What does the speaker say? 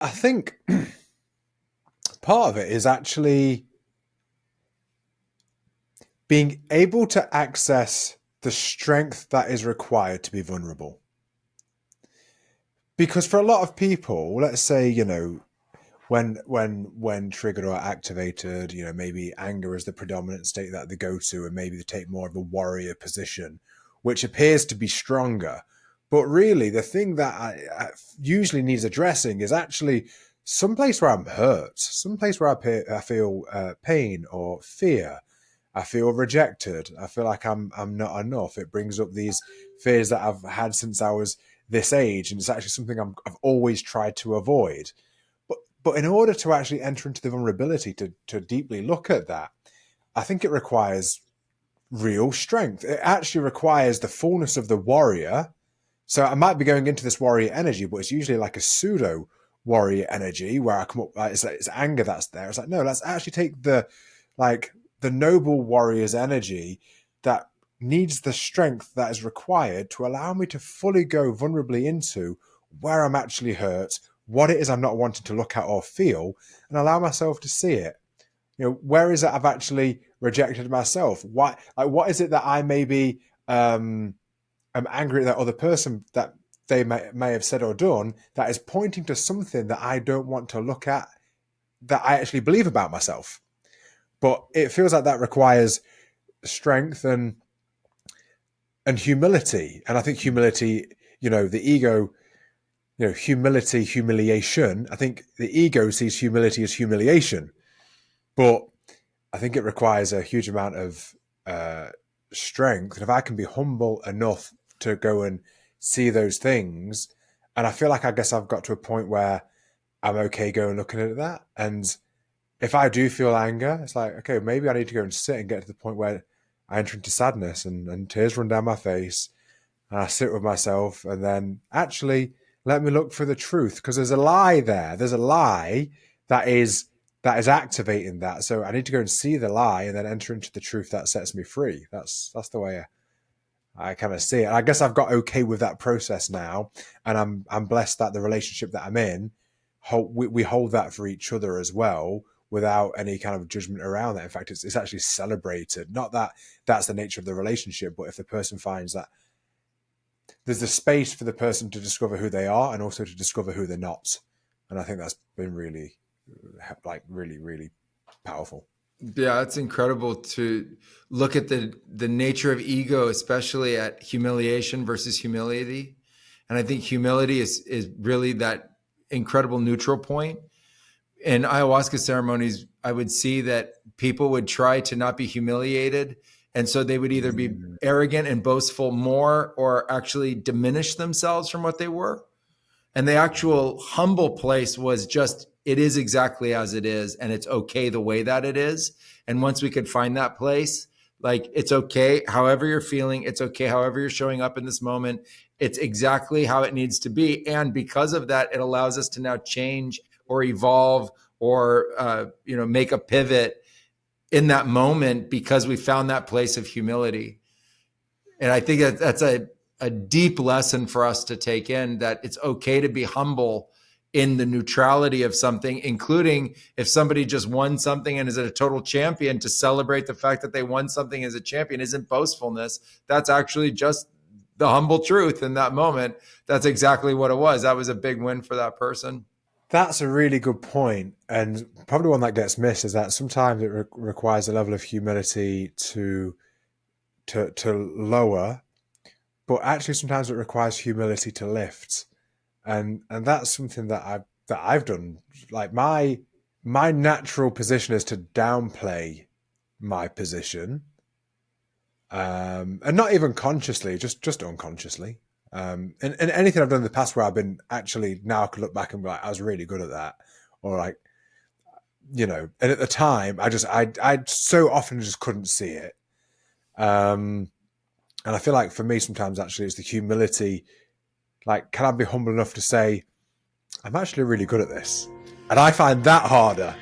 I think part of it is actually being able to access the strength that is required to be vulnerable. Because for a lot of people, let's say, when triggered or activated, maybe anger is the predominant state that they go to, and maybe they take more of a warrior position, which appears to be stronger. But really, the thing that I usually needs addressing is actually someplace where I'm hurt, someplace where I feel pain or fear. I feel rejected. I feel like I'm not enough. It brings up these fears that I've had since I was this age, and it's actually something I've always tried to avoid. But in order to actually enter into the vulnerability to deeply look at that, I think it requires real strength. It actually requires the fullness of the warrior. So I might be going into this warrior energy, but it's usually like a pseudo warrior energy where I come up, like it's anger that's there. It's like, no, let's actually take the noble warrior's energy that needs the strength that is required to allow me to fully go vulnerably into where I'm actually hurt, what it is I'm not wanting to look at or feel, and allow myself to see it. Where is it I've actually rejected myself? What is it that I maybe am angry at that other person that they may have said or done that is pointing to something that I don't want to look at, that I actually believe about myself. But it feels like that requires strength and humility. And I think humility, the ego, humility, humiliation. I think the ego sees humility as humiliation. But I think it requires a huge amount of strength. And if I can be humble enough to go and see those things, and I feel like I guess I've got to a point where I'm okay going looking at that. And if I do feel anger, it's like, okay, maybe I need to go and sit and get to the point where I enter into sadness and tears run down my face. And I sit with myself and then actually let me look for the truth, because there's a lie there. There's a lie that is activating that. So I need to go and see the lie and then enter into the truth that sets me free. That's the way I kind of see it. And I guess I've got okay with that process now, and I'm blessed that the relationship that I'm in, we hold that for each other as well, without any kind of judgment around that. In fact, it's actually celebrated. Not that that's the nature of the relationship, but if the person finds that there's the space for the person to discover who they are and also to discover who they're not. And I think that's been really, really, really powerful. Yeah, it's incredible to look at the nature of ego, especially at humiliation versus humility. And I think humility is really that incredible neutral point. In ayahuasca ceremonies, I would see that people would try to not be humiliated. And so they would either be arrogant and boastful more, or actually diminish themselves from what they were. And the actual humble place was just, it is exactly as it is, and it's okay the way that it is. And once we could find that place, like, it's okay however you're feeling, it's okay however you're showing up in this moment, it's exactly how it needs to be. And because of that, it allows us to now change or evolve or make a pivot in that moment, because we found that place of humility. And I think that's a deep lesson for us to take in, that it's okay to be humble in the neutrality of something, including if somebody just won something and is a total champion, to celebrate the fact that they won something as a champion isn't boastfulness. That's actually just the humble truth in that moment. That's exactly what it was. That was a big win for that person. That's a really good point, and probably one that gets missed is that sometimes it requires a level of humility to lower, but actually sometimes it requires humility to lift, and that's something that I've done. Like my natural position is to downplay my position, and not even consciously, just unconsciously. And anything I've done in the past where I've been actually, now I can look back and be like, I was really good at that, or like, and at the time I so often just couldn't see it. And I feel like for me sometimes actually it's the humility. Like, can I be humble enough to say I'm actually really good at this? And I find that harder